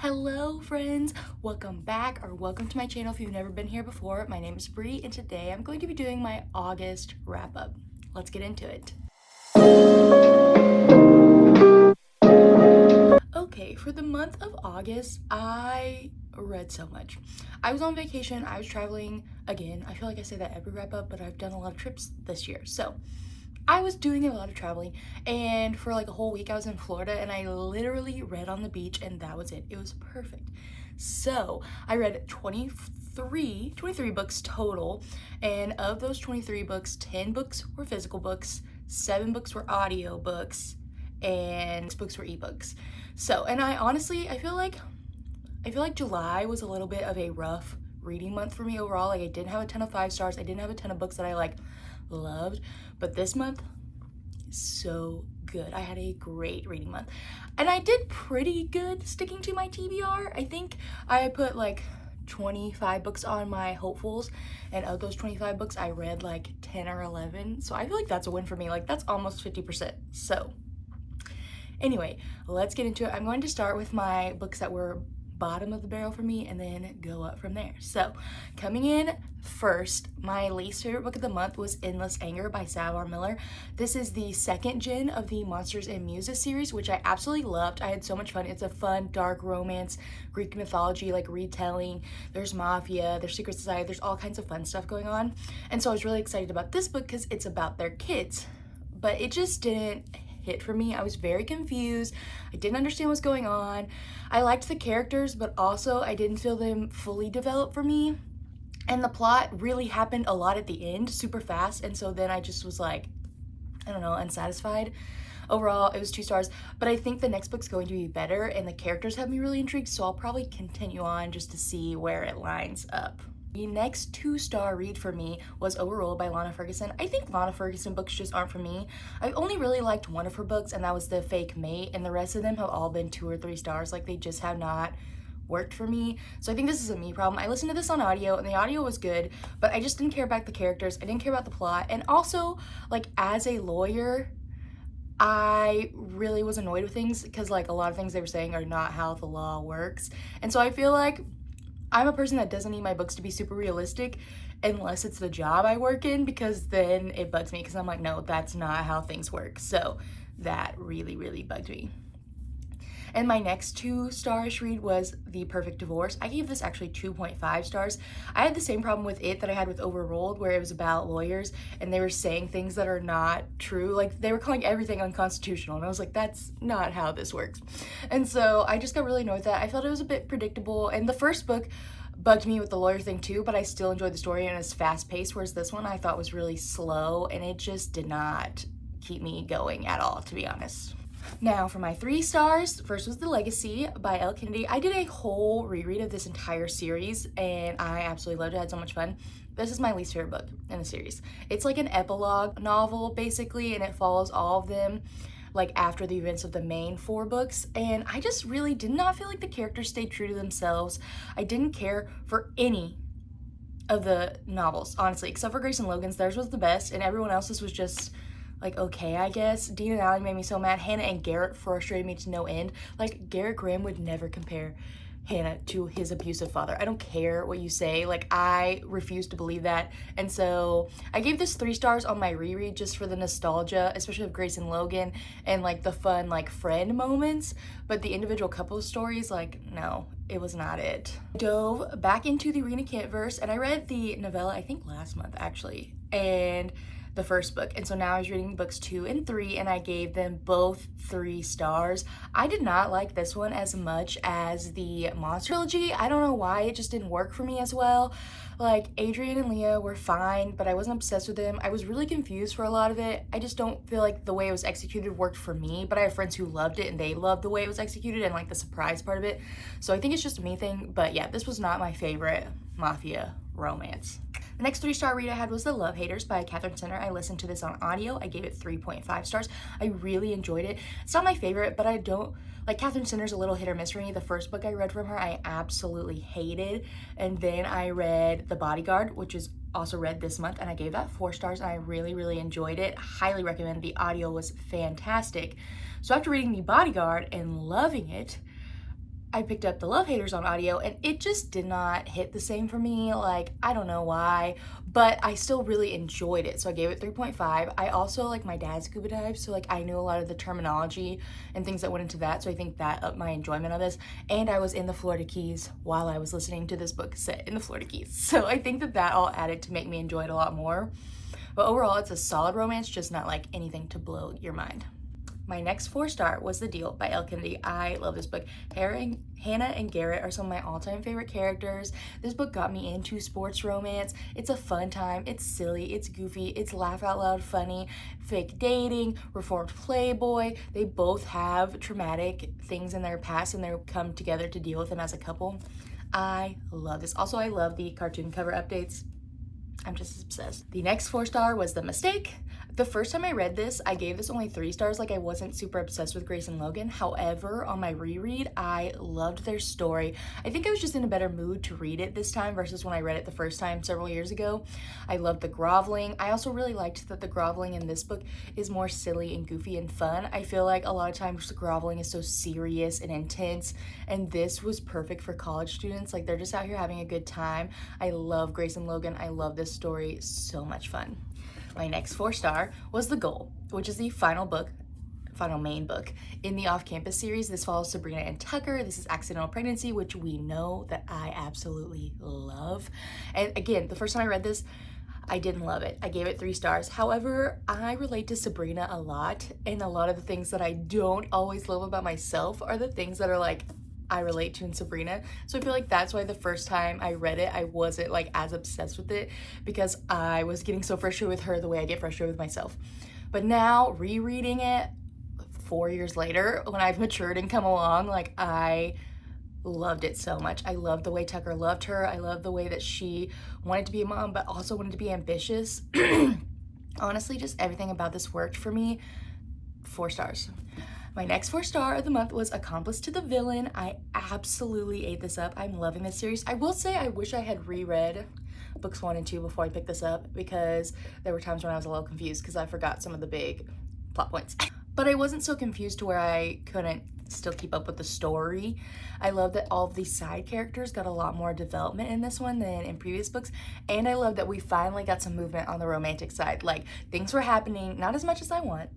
Hello friends, welcome back or welcome to my channel if you've never been here before. My name is Bree and today I'm going to be doing my August wrap up. Let's get into it. Okay, for the month of August, I read so much. I was on vacation, I was traveling again. I feel like I say that every wrap up, but I've done a lot of trips this year. So I was doing a lot of traveling, and for like a whole week I was in Florida and I literally read on the beach and that was it. It was perfect. So I read 23 books total, and of those 23 books, 10 books were physical books, 7 books were audio books, and 6 books were ebooks. So, and I feel like July was a little bit of a rough reading month for me overall. Like I didn't have a ton of 5 stars. I didn't have a ton of books that I loved, but this month, so good. I had a great reading month and I did pretty good sticking to my TBR. I think I put like 25 books on my hopefuls, and of those 25 books I read like 10 or 11, so I feel like that's a win for me. Like that's almost 50%. So anyway, let's get into it. I'm going to start with my books that were bottom of the barrel for me and then go up from there. So coming in first, my least favorite book of the month was Endless Anger by Savar Miller. This is the second gen of the Monsters and Muses series, which I absolutely loved. I had so much fun. It's a fun, dark romance, Greek mythology, like retelling. There's mafia, there's secret society, there's all kinds of fun stuff going on. And so I was really excited about this book because it's about their kids, but it just didn't hit for me. I was very confused. I didn't understand what's going on. I liked the characters, but also I didn't feel them fully developed for me. And the plot really happened a lot at the end, super fast. And so then I just was like, I don't know, unsatisfied. Overall, it was 2 stars, but I think the next book's going to be better and the characters have me really intrigued. So I'll probably continue on just to see where it lines up. The next 2-star read for me was Overruled by Lana Ferguson. I think Lana Ferguson books just aren't for me. I've only really liked one of her books, and that was The Fake Mate, and the rest of them have all been 2 or 3 stars. Like they just have not worked for me. So I think this is a me problem. I listened to this on audio and the audio was good, but I just didn't care about the characters. I didn't care about the plot. And also, like as a lawyer, I really was annoyed with things because like a lot of things they were saying are not how the law works. And so I feel like I'm a person that doesn't need my books to be super realistic unless it's the job I work in, because then it bugs me because I'm like, no, that's not how things work. So that really bugged me. And my next 2-star-ish read was The Perfect Divorce. I gave this actually 2.5 stars. I had the same problem with it that I had with Overruled, where it was about lawyers and they were saying things that are not true. Like they were calling everything unconstitutional, and I was like, that's not how this works. And so I just got really annoyed with that. I felt it was a bit predictable, and the first book bugged me with the lawyer thing too, but I still enjoyed the story and it was fast-paced, whereas this one I thought was really slow and it just did not keep me going at all, to be honest. Now for my 3 stars, first was The Legacy by Elle Kennedy. I did a whole reread of this entire series and I absolutely loved it. I had so much fun. This is my least favorite book in the series. It's like an epilogue novel basically, and it follows all of them like after the events of the main 4 books, and I just really did not feel like the characters stayed true to themselves. I didn't care for any of the novels, honestly, except for Grace and Logan's. Theirs was the best and everyone else's was just like okay, I guess. Dean and Allie made me so mad. Hannah and Garrett frustrated me to no end. Like Garrett Graham would never compare Hannah to his abusive father. I don't care what you say, like I refuse to believe that. And so I gave this 3 stars on my reread just for the nostalgia, especially of Grace and Logan and like the fun like friend moments, but the individual couple stories, like no, it was not it. I dove back into the Rena Kent-verse and I read the novella I think last month actually, and the first book, and so now I was reading books 2 and 3 and I gave them both 3 stars. I did not like this one as much as the Monster trilogy. I don't know why, it just didn't work for me as well. Like Adrian and Leah were fine, but I wasn't obsessed with them. I was really confused for a lot of it. I just don't feel like the way it was executed worked for me, but I have friends who loved it and they loved the way it was executed and like the surprise part of it. So I think it's just a me thing, but yeah, this was not my favorite mafia romance. The next 3-star read I had was The Love Haters by Catherine Center. I listened to this on audio. I gave it 3.5 stars. I really enjoyed it. It's not my favorite, but I don't, like Catherine Center's a little hit or miss for me. The first book I read from her, I absolutely hated. And then I read The Bodyguard, which is also read this month, and I gave that 4 stars and I really enjoyed it. Highly recommend. The audio was fantastic. So after reading The Bodyguard and loving it, I picked up The Love Haters on audio, and it just did not hit the same for me. Like, I don't know why, but I still really enjoyed it. So I gave it 3.5. I also like my dad scuba dives, so like I knew a lot of the terminology and things that went into that. So I think that upped my enjoyment of this. And I was in the Florida Keys while I was listening to this book set in the Florida Keys. So I think that that all added to make me enjoy it a lot more. But overall, it's a solid romance, just not like anything to blow your mind. My next 4-star was The Deal by Elle Kennedy. I love this book. Hannah and Garrett are some of my all-time favorite characters. This book got me into sports romance. It's a fun time. It's silly. It's goofy. It's laugh out loud funny. Fake dating, reformed playboy. They both have traumatic things in their past and they come together to deal with them as a couple. I love this. Also, I love the cartoon cover updates. I'm just obsessed. The next 4-star was The Mistake. The first time I read this, I gave this only 3 stars. Like, I wasn't super obsessed with Grace and Logan. However, on my reread, I loved their story. I think I was just in a better mood to read it this time versus when I read it the first time several years ago. I loved the groveling. I also really liked that the groveling in this book is more silly and goofy and fun. I feel like a lot of times the groveling is so serious and intense, and this was perfect for college students. Like, they're just out here having a good time. I love Grace and Logan. I love this story. So much fun. My next 4-star was The Goal, which is the final main book in the Off-Campus series. This follows Sabrina and Tucker. This is accidental pregnancy, which we know that I absolutely love. And again, the first time I read this, I didn't love it. I gave it 3 stars. However, I relate to Sabrina a lot, and a lot of the things that I don't always love about myself are the things that are like I relate to in Sabrina. So I feel like that's why the first time I read it, I wasn't like as obsessed with it, because I was getting so frustrated with her the way I get frustrated with myself. But now rereading it 4 years later, when I've matured and come along, like, I loved it so much. I loved the way Tucker loved her. I loved the way that she wanted to be a mom, but also wanted to be ambitious. Honestly, just everything about this worked for me. 4 stars. My next 4-star of the month was Accomplice to the Villain. I absolutely ate this up. I'm loving this series. I will say I wish I had reread books 1 and 2 before I picked this up, because there were times when I was a little confused because I forgot some of the big plot points. But I wasn't so confused to where I couldn't still keep up with the story. I love that all of these side characters got a lot more development in this one than in previous books, and I love that we finally got some movement on the romantic side. Like, things were happening, not as much as I want,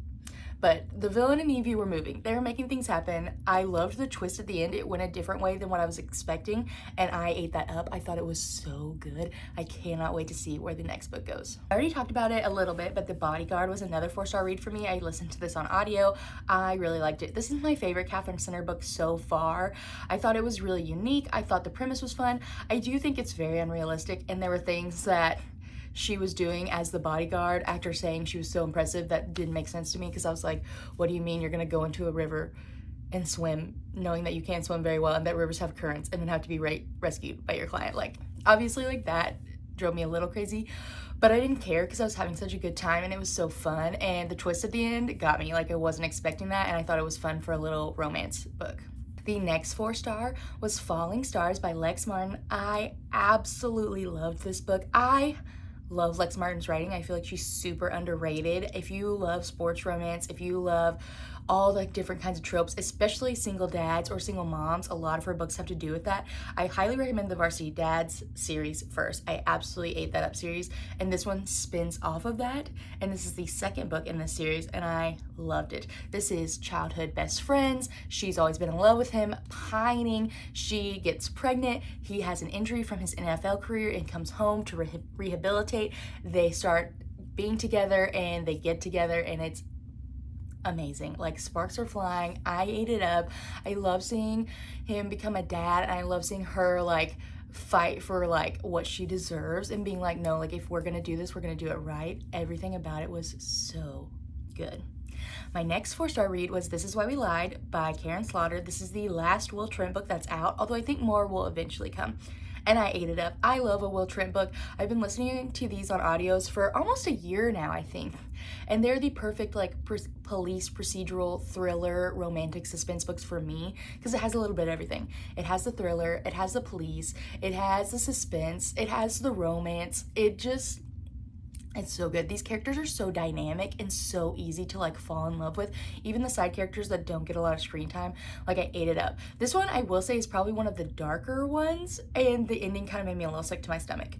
but the villain and Evie were moving. They were making things happen. I loved the twist at the end. It went a different way than what I was expecting, and I ate that up. I thought it was so good. I cannot wait to see where the next book goes. I already talked about it a little bit, but The Bodyguard was another 4-star read for me. I listened to this on audio. I really liked it. This is my favorite Catherine Center book so far. I thought it was really unique. I thought the premise was fun. I do think it's very unrealistic, and there were things that she was doing as the bodyguard after saying she was so impressive that didn't make sense to me, because I was like, what do you mean you're gonna go into a river and swim knowing that you can't swim very well and that rivers have currents and then have to be rescued by your client? Like, obviously, like, that drove me a little crazy, but I didn't care because I was having such a good time and it was so fun, and the twist at the end got me. Like, I wasn't expecting that, and I thought it was fun for a little romance book. The next 4-star was Falling Stars by Lex Martin. I absolutely loved this book. I love Lex Martin's writing. I feel like she's super underrated. If you love sports romance, if you love all the different kinds of tropes, especially single dads or single moms, a lot of her books have to do with that. I highly recommend the Varsity Dads series first. I absolutely ate that up series, and this one spins off of that, and this is the second book in this series, and I loved it. This is childhood best friends. She's always been in love with him, pining. She gets pregnant. He has an injury from his NFL career and comes home to rehabilitate. They start being together and they get together, and it's amazing. Like, sparks are flying. I ate it up. I love seeing him become a dad, and I love seeing her like fight for like what she deserves and being like, no, like, if we're gonna do this, we're gonna do it right. Everything about it was so good. My next 4-star read was This Is Why We Lied by Karen Slaughter. This is the last Will Trent book that's out, although I think more will eventually come. And I ate it up. I love a Will Trent book. I've been listening to these on audios for almost a year now, I think. And they're the perfect like police procedural thriller romantic suspense books for me, because it has a little bit of everything. It has the thriller, it has the police, it has the suspense, it has the romance. It's so good. These characters are so dynamic and so easy to like fall in love with. Even the side characters that don't get a lot of screen time, like I ate it up. This one I will say is probably one of the darker ones, and the ending kind of made me a little sick to my stomach,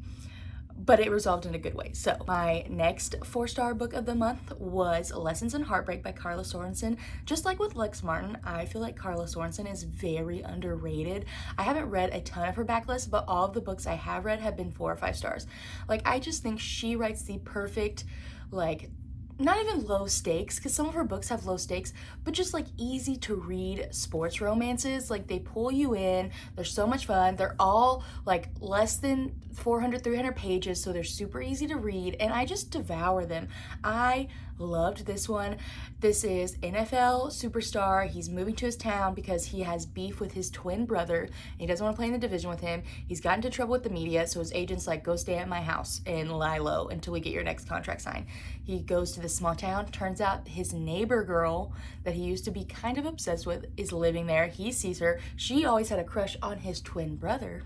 but it resolved in a good way. So my next 4-star book of the month was Lessons in Heartbreak by Carla Sorensen. Just like with Lex Martin, I feel like Carla Sorensen is very underrated. I haven't read a ton of her backlist, but all of the books I have read have been 4 or 5 stars. Like, I just think she writes the perfect, like, not even low stakes, because some of her books have low stakes, but just like easy to read sports romances. Like, they pull you in, they're so much fun, they're all like less than 400, 300 pages, so they're super easy to read, and I just devour them. I loved this one. This is NFL superstar. He's moving to his town because he has beef with his twin brother. He doesn't want to play in the division with him. He's gotten into trouble with the media, so his agent's like, go stay at my house and lie low until we get your next contract signed. He goes to this small town. Turns out his neighbor girl that he used to be kind of obsessed with is living there. He sees her. She always had a crush on his twin brother,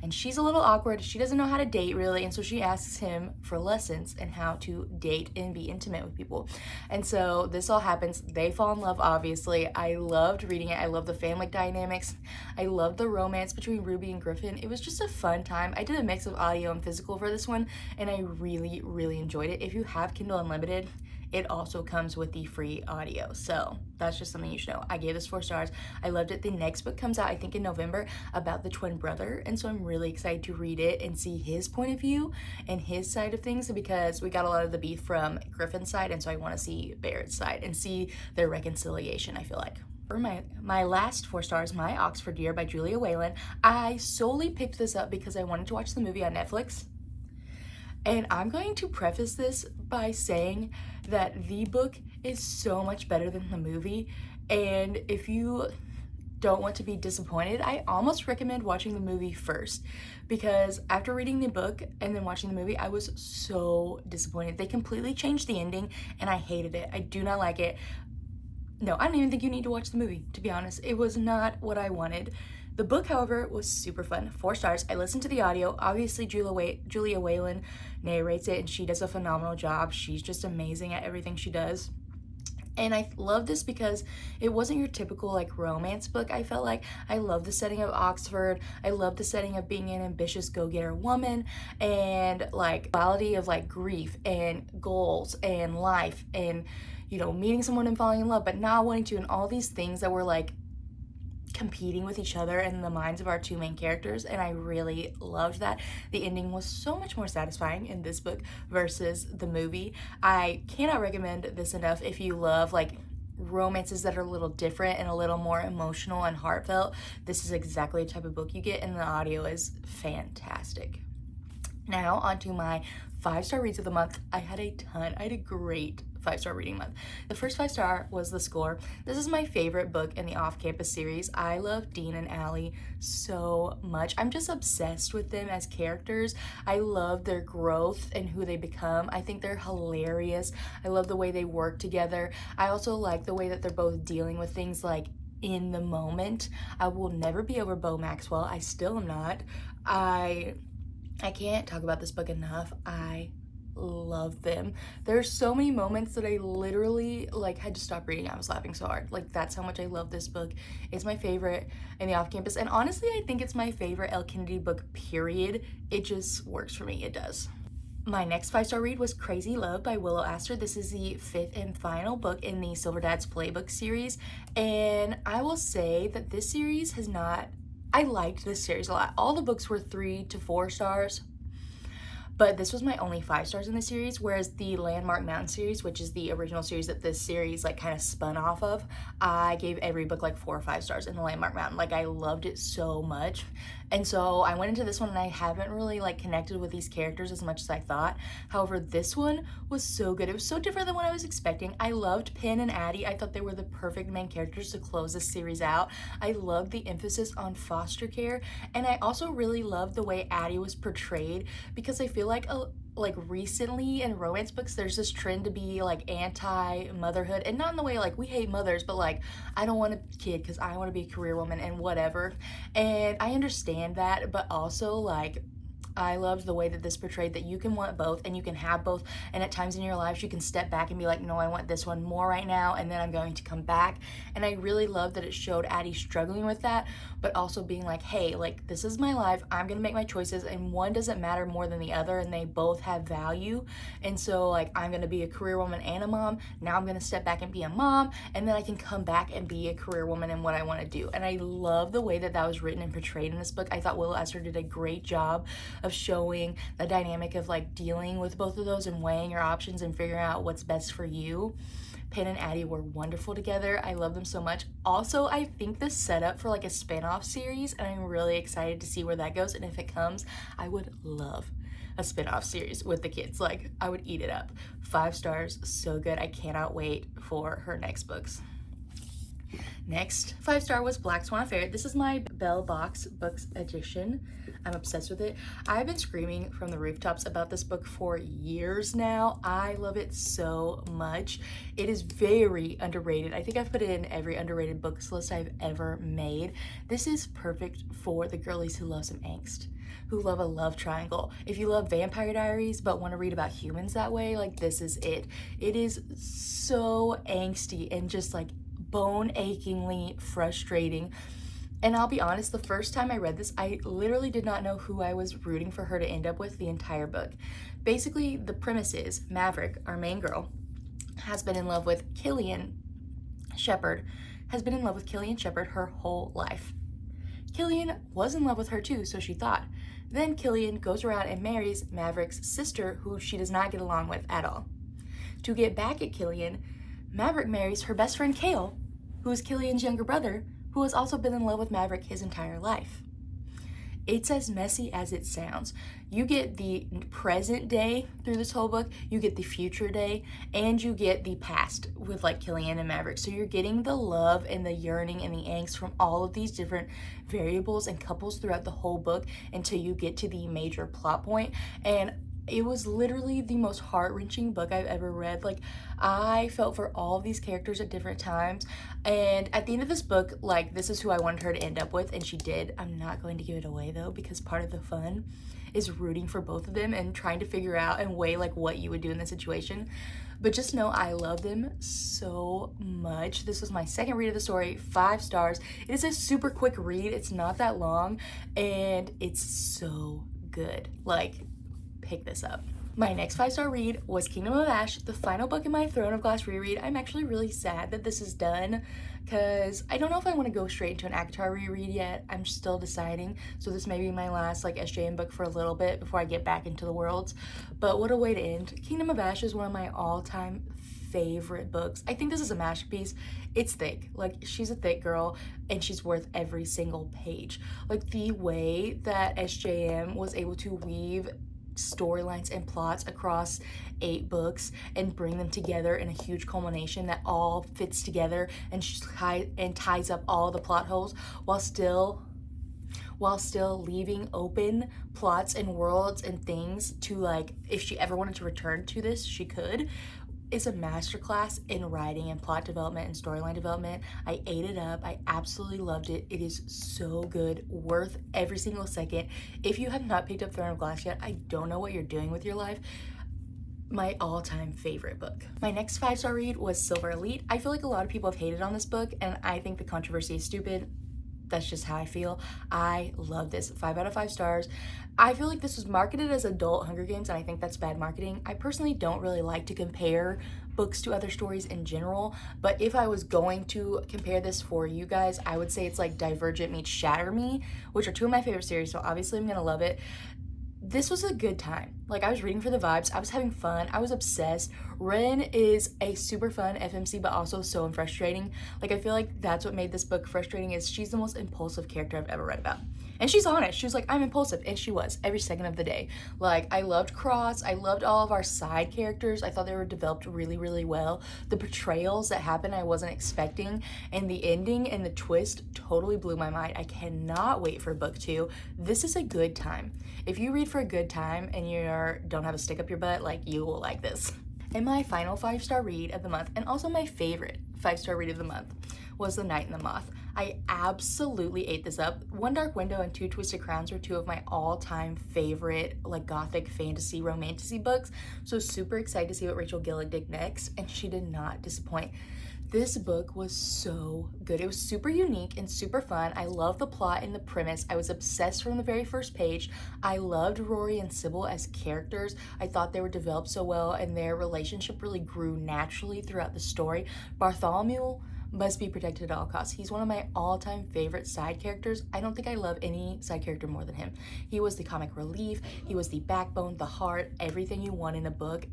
and she's a little awkward. She doesn't know how to date really, and so she asks him for lessons in how to date and be intimate with people. And so this all happens. They fall in love, obviously. I loved reading it. I love the family dynamics. I loved the romance between Ruby and Griffin. It was just a fun time. I did a mix of audio and physical for this one, and I really, really enjoyed it. If you have Kindle Unlimited, it also comes with the free audio, so that's just something you should know. I gave this 4 stars. I loved it. The next book comes out, I think, in November, about the twin brother, and so I'm really excited to read it and see his point of view and his side of things, because we got a lot of the beef from Griffin's side, and so I want to see Barrett's side and see their reconciliation, I feel like. For my last 4 stars, My Oxford Year by Julia Whalen. I solely picked this up because I wanted to watch the movie on Netflix. And I'm going to preface this by saying that the book is so much better than the movie. And if you don't want to be disappointed, I almost recommend watching the movie first, because after reading the book and then watching the movie, I was so disappointed. They completely changed the ending and I hated it. I do not like it. No, I don't even think you need to watch the movie, to be honest. It was not what I wanted. The book, however, was super fun. 4 stars. I listened to the audio. Obviously, Julia Whalen narrates it, and she does a phenomenal job. She's just amazing at everything she does. And I love this because it wasn't your typical like romance book. I felt like I love the setting of Oxford. I love the setting of being an ambitious go-getter woman, and like quality of like grief and goals and life, and you know, meeting someone and falling in love but not wanting to, and all these things that were like competing with each other in the minds of our 2 main characters, and I really loved that. The ending was so much more satisfying in this book versus the movie. I cannot recommend this enough if you love like romances that are a little different and a little more emotional and heartfelt. This is exactly the type of book you get, and the audio is fantastic. Now on to my 5-star reads of the month. I had a great 5-star reading month. The first 5-star was The Score. This is my favorite book in the Off-Campus series. I love Dean and Allie so much. I'm just obsessed with them as characters. I love their growth and who they become. I think they're hilarious. I love the way they work together. I also like the way that they're both dealing with things like in the moment. I will never be over Bo Maxwell. I still am not. I can't talk about this book enough. I love them. There's so many moments that I literally like had to stop reading. I was laughing so hard. Like, that's how much I love this book. It's my favorite in the Off-Campus, and honestly I think it's my favorite Elle Kennedy book, period. It just works for me. It does. My next 5-star read was Crazy Love by Willow Astor. This is the 5th and final book in the Silver Dad's Playbook series, and I will say that this series has not, I liked this series a lot. All the books were 3 to 4 stars, but this was my only 5 stars in the series, whereas the Landmark Mountain series, which is the original series that this series like kind of spun off of, I gave every book like 4 or 5 stars in the Landmark Mountain. Like, I loved it so much. And so I went into this one and I haven't really like connected with these characters as much as I thought. However, this one was so good. It was so different than what I was expecting. I loved Penn and Addie. I thought they were the perfect main characters to close this series out. I loved the emphasis on foster care, and I also really loved the way Addie was portrayed, because I feel like recently in romance books there's this trend to be like anti-motherhood, and not in the way like we hate mothers, but like I don't want a kid because I want to be a career woman and whatever, and I understand that, but also like I loved the way that this portrayed that you can want both and you can have both, and at times in your lives you can step back and be like, no, I want this one more right now, and then I'm going to come back. And I really love that it showed Addie struggling with that, but also being like, hey, like, this is my life, I'm gonna make my choices, and one doesn't matter more than the other, and they both have value. And so like, I'm gonna be a career woman and a mom, now I'm gonna step back and be a mom, and then I can come back and be a career woman in what I want to do. And I love the way that that was written and portrayed in this book. I thought Willow Esther did a great job of showing the dynamic of like dealing with both of those and weighing your options and figuring out what's best for you. Penn and Addie were wonderful together. I love them so much. Also, I think this set up for like a spin-off series, and I'm really excited to see where that goes. And if it comes, I would love a spin-off series with the kids. Like, I would eat it up. 5 stars, so good. I cannot wait for her next books. Next 5-star was Black Swan Affair. This is my Bell Box Books edition. I'm obsessed with it. I've been screaming from the rooftops about this book for years now. I love it so much. It is very underrated. I think I've put it in every underrated books list I've ever made. This is perfect for the girlies who love some angst, who love a love triangle. If you love Vampire Diaries but want to read about humans that way, like, this is it. It is so angsty and just like bone achingly frustrating. And I'll be honest, the first time I read this, I literally did not know who I was rooting for her to end up with the entire book. Basically, the premise is Maverick, our main girl, has been in love with Killian Shepherd, her whole life. Killian was in love with her too, so she thought. Then Killian goes around and marries Maverick's sister, who she does not get along with at all. To get back at Killian, Maverick marries her best friend Kale, who is Killian's younger brother, who has also been in love with Maverick his entire life. It's as messy as it sounds. You get the present day through this whole book, you get the future day, and you get the past with like Killian and Maverick. So you're getting the love and the yearning and the angst from all of these different variables and couples throughout the whole book until you get to the major plot point. And it was literally the most heart-wrenching book I've ever read. Like, I felt for all of these characters at different times, and at the end of this book, like, this is who I wanted her to end up with, and she did. I'm not going to give it away though, because part of the fun is rooting for both of them and trying to figure out and weigh like what you would do in this situation. But just know I love them so much. This was my second read of the story, 5 stars. It is a super quick read, it's not that long, and it's so good. Like, pick this up. My next 5-star read was Kingdom of Ash, the final book in my Throne of Glass reread. I'm actually really sad that this is done, because I don't know if I want to go straight into an ACOTAR reread yet. I'm still deciding, so this may be my last like SJM book for a little bit before I get back into the worlds. But what a way to end. Kingdom of Ash is one of my all-time favorite books. I think this is a masterpiece. It's thick. Like, she's a thick girl and she's worth every single page. Like, the way that SJM was able to weave storylines and plots across 8 books and bring them together in a huge culmination that all fits together and ties up all the plot holes while still leaving open plots and worlds and things to, like, if she ever wanted to return to this, she could, is a masterclass in writing and plot development and storyline development. I ate it up. I absolutely loved it. It is so good, worth every single second. If you have not picked up Throne of Glass yet, I don't know what you're doing with your life. My all-time favorite book. My next 5-star read was Silver Elite. I feel like a lot of people have hated on this book, and I think the controversy is stupid. That's just how I feel. I love this. 5 out of 5 stars. I feel like this was marketed as adult Hunger Games, and I think that's bad marketing. I personally don't really like to compare books to other stories in general, but if I was going to compare this for you guys, I would say it's like Divergent meets Shatter Me, which are 2 of my favorite series, so obviously I'm gonna love it. This was a good time. Like, I was reading for the vibes, I was having fun, I was obsessed. Ren is a super fun FMC, but also so frustrating. Like, I feel like that's what made this book frustrating, is she's the most impulsive character I've ever read about. And she's honest. She was like, I'm impulsive, and she was every second of the day. Like, I loved Cross. I loved all of our side characters. I thought they were developed really, really well. The betrayals that happened I wasn't expecting, and the ending and the twist totally blew my mind. I cannot wait for book 2. This is a good time. If you read for a good time and you don't have a stick up your butt, like, you will like this. And my final 5-star read of the month, and also my favorite 5-star read of the month, was The Night and the Moth. I absolutely ate this up. One Dark Window and Two Twisted Crowns are two of my all-time favorite like gothic fantasy romantasy books. So super excited to see what Rachel Gillick did next, and she did not disappoint. This book was so good. It was super unique and super fun. I love the plot and the premise. I was obsessed from the very first page. I loved Rory and Sybil as characters. I thought they were developed so well, and their relationship really grew naturally throughout the story. Bartholomew must be protected at all costs. He's one of my all-time favorite side characters. I don't think I love any side character more than him. He was the comic relief. He was the backbone, the heart, everything you want in a book.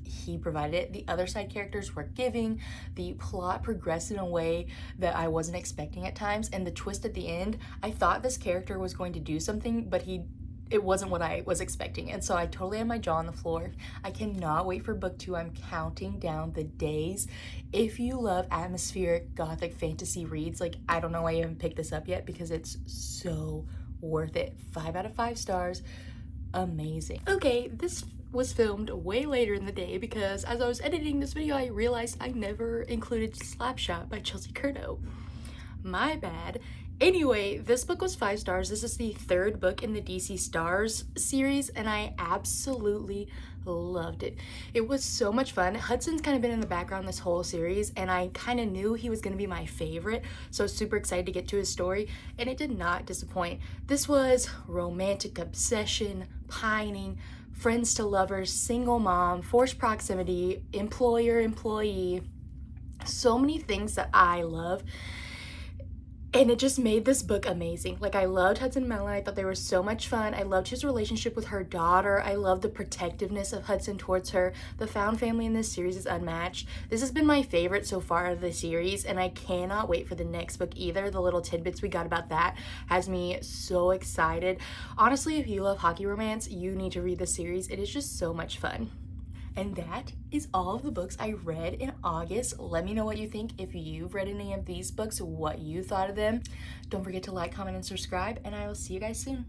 He provided it. The other side characters were giving. The plot progressed in a way that I wasn't expecting at times, and the twist at the end, I thought this character was going to do something, but it wasn't what I was expecting, and so I totally had my jaw on the floor. I cannot wait for book 2. I'm counting down the days. If you love atmospheric gothic fantasy reads, like, I don't know why you haven't picked this up yet, because it's so worth it. 5 out of 5 stars. Amazing. Okay, this was filmed way later in the day because as I was editing this video, I realized I never included Slapshot by Chelsea Curto. My bad. Anyway, this book was 5 stars. This is the 3rd book in the DC Stars series, and I absolutely loved it. It was so much fun. Hudson's kind of been in the background this whole series, and I kind of knew he was going to be my favorite, so super excited to get to his story, and it did not disappoint. This was romantic obsession, pining, friends to lovers, single mom, forced proximity, employer, employee, so many things that I love. And it just made this book amazing. Like, I loved Hudson and Madeline. I thought they were so much fun. I loved his relationship with her daughter. I loved the protectiveness of Hudson towards her. The found family in this series is unmatched. This has been my favorite so far of the series, and I cannot wait for the next book either. The little tidbits we got about that has me so excited. Honestly, if you love hockey romance, you need to read this series. It is just so much fun. And that is all of the books I read in August. Let me know what you think. If you've read any of these books, what you thought of them. Don't forget to like, comment, and subscribe, and I will see you guys soon.